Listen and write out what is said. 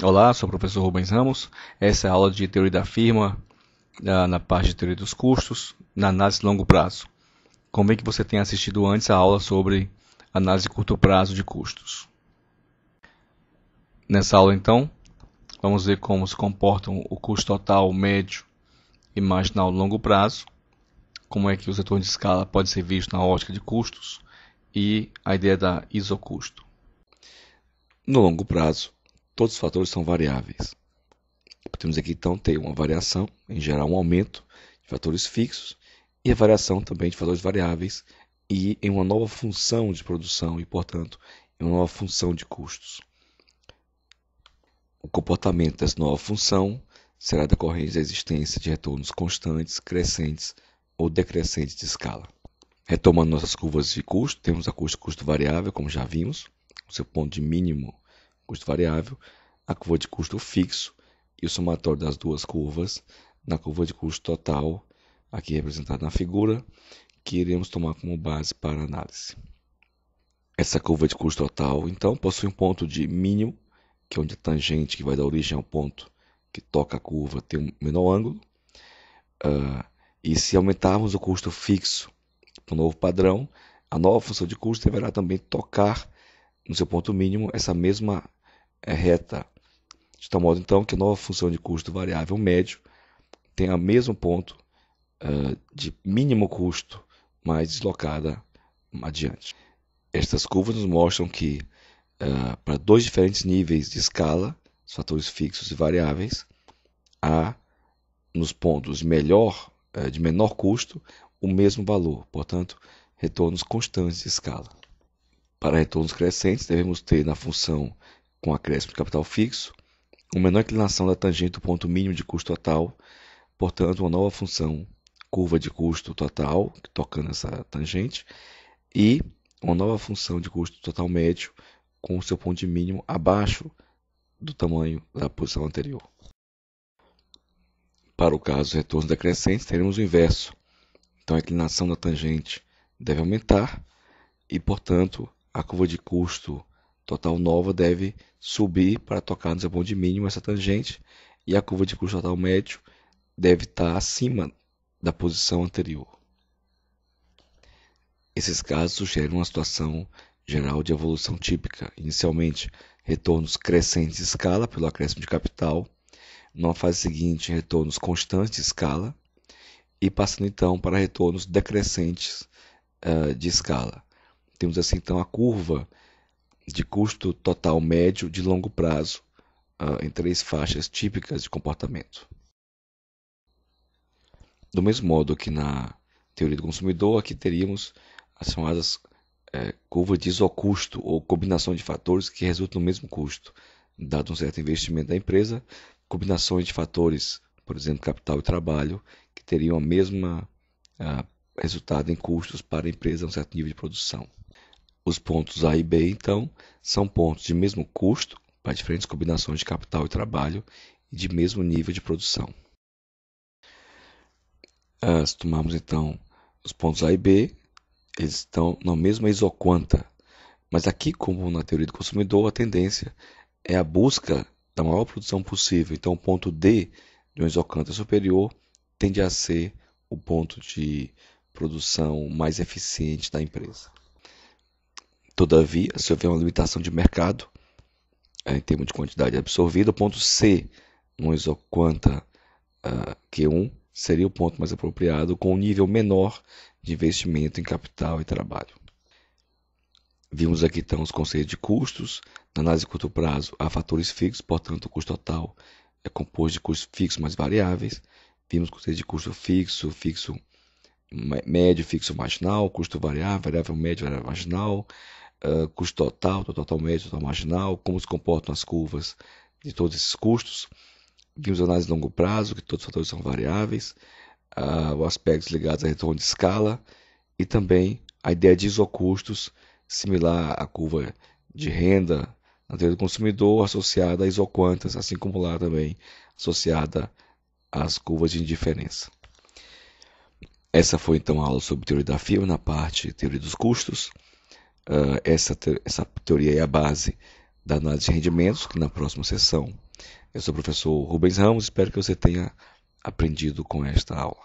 Olá, sou o professor Rubens Ramos. Essa é a aula de teoria da firma, na parte de teoria dos custos, na análise de longo prazo. Convém que você tenha assistido antes a aula sobre análise de curto prazo de custos. Nessa aula, então, vamos ver como se comportam o custo total, médio e marginal de longo prazo, como é que os retornos de escala pode ser visto na ótica de custos e a ideia da isocusto. No longo prazo, todos os fatores são variáveis. Podemos aqui então ter uma variação, em geral um aumento de fatores fixos, e a variação também de fatores variáveis e em uma nova função de produção e, portanto, em uma nova função de custos. O comportamento dessa nova função será decorrente da existência de retornos constantes, crescentes ou decrescentes de escala. Retomando nossas curvas de custo, temos a curva de custo variável, como já vimos, o seu ponto de mínimo custo variável, a curva de custo fixo e o somatório das duas curvas na curva de custo total, aqui representada na figura, que iremos tomar como base para a análise. Essa curva de custo total, então, possui um ponto de mínimo, que é onde a tangente que vai dar origem ao ponto que toca a curva tem um menor ângulo. E se aumentarmos o custo fixo para o novo padrão, a nova função de custo deverá também tocar no seu ponto mínimo essa mesma reta, de tal modo então que a nova função de custo variável médio tem o mesmo ponto de mínimo custo, mais deslocada adiante. Estas curvas nos mostram que para dois diferentes níveis de escala, os fatores fixos e variáveis, há nos pontos de menor custo o mesmo valor, portanto, retornos constantes de escala. Para retornos crescentes, devemos ter na função com acréscimo de capital fixo uma menor inclinação da tangente do ponto mínimo de custo total, portanto, uma nova função curva de custo total, tocando essa tangente, e uma nova função de custo total médio com o seu ponto de mínimo abaixo do tamanho da posição anterior. Para o caso dos retornos decrescentes, teremos o inverso. Então, a inclinação da tangente deve aumentar e, portanto, a curva de custo total nova deve subir para tocar no seu ponto de mínimo essa tangente e a curva de custo total médio deve estar acima da posição anterior. Esses casos sugerem uma situação geral de evolução típica. Inicialmente, retornos crescentes de escala pelo acréscimo de capital. Na fase seguinte, retornos constantes de escala. E passando então para retornos decrescentes de escala. Temos assim então a curva de custo total médio de longo prazo em três faixas típicas de comportamento. Do mesmo modo que na teoria do consumidor, aqui teríamos as chamadas curvas de isocusto ou combinação de fatores que resultam no mesmo custo, dado um certo investimento da empresa, combinações de fatores, por exemplo, capital e trabalho, que teriam a mesma resultado em custos para a empresa a um certo nível de produção. Os pontos A e B, então, são pontos de mesmo custo para diferentes combinações de capital e trabalho e de mesmo nível de produção. Se tomarmos, então, os pontos A e B, eles estão na mesma isoquanta, mas aqui, como na teoria do consumidor, a tendência é a busca da maior produção possível. Então, o ponto D de uma isoquanta superior tende a ser o ponto de produção mais eficiente da empresa. Todavia, se houver uma limitação de mercado, em termos de quantidade absorvida, o ponto C, numa isoquanta Q1, seria o ponto mais apropriado, com um nível menor de investimento em capital e trabalho. Vimos aqui então os conceitos de custos. Na análise de curto prazo, há fatores fixos, portanto, o custo total é composto de custos fixos mais variáveis. Vimos o conceito de custo fixo, fixo médio, fixo marginal, custo variável, variável médio, variável marginal, custo total médio, total marginal, como se comportam as curvas de todos esses custos. Vimos a análise de longo prazo, que todos os fatores são variáveis, os aspectos ligados a retorno de escala e também a ideia de isocustos, similar à curva de renda na teoria do consumidor, associada a isoquantas, assim como lá também associada às curvas de indiferença. Essa foi então a aula sobre teoria da firma, na parte teoria dos custos. Essa teoria é a base da análise de rendimentos, que na próxima sessão. Eu sou o professor Rubens Ramos, espero que você tenha aprendido com esta aula.